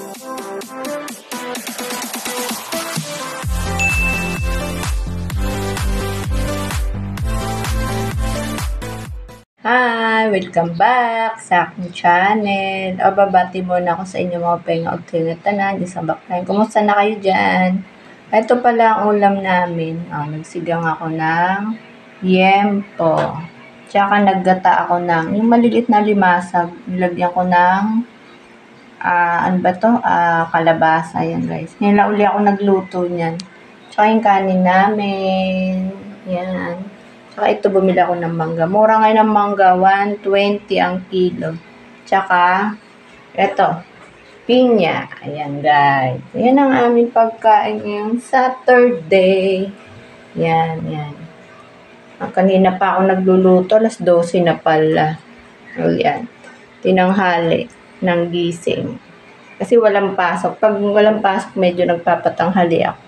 Hi! Welcome back sa aking channel. Babati muna ako sa inyo mga penga o tinatanan dyan sa backline. Kumusta na kayo dyan? Ito pala ang ulam namin. Nagsigang ako ng yempo. Tsaka naggata ako ng yung maliliit na limasag. Nilagyan ko ng ano ba to? Kalabasa. Yan guys. Ngayon lang uli ako nagluto niyan. Tsaka yung kanin namin. Yan. Tsaka ito, bumili ako ng mangga. Mura ngayon ng mangga, 120 ang kilo. Tsaka, ito, pinya. Ayan, guys. Ayan ang aming pagkain ngayong Saturday. Yan, yan. Kanina pa ako nagluluto, alas 12 na pala. Ayan. Tinanghali ng gising. Kasi walang pasok. Pag walang pasok, medyo nagpapatanghali ako.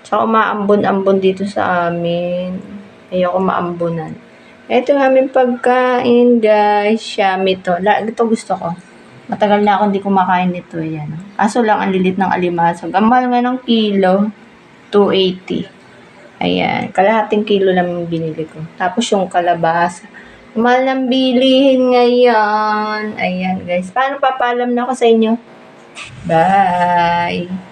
Tsaka umaambon-ambon dito sa amin. Ayoko maambunan. Ito yung aming pagkain, guys. Yummy to. Ito gusto ko. Matagal na ako hindi kumakain nito. Yan. Kaso lang, ang lilit ng alimasag. Ang mahal nga ng kilo, 280. Ayan. Kalahating kilo lang yung binili ko. Tapos yung kalabasa. Mahal ng bilihin ngayon. Ayan, guys. Paano papalam na ako sa inyo? Bye!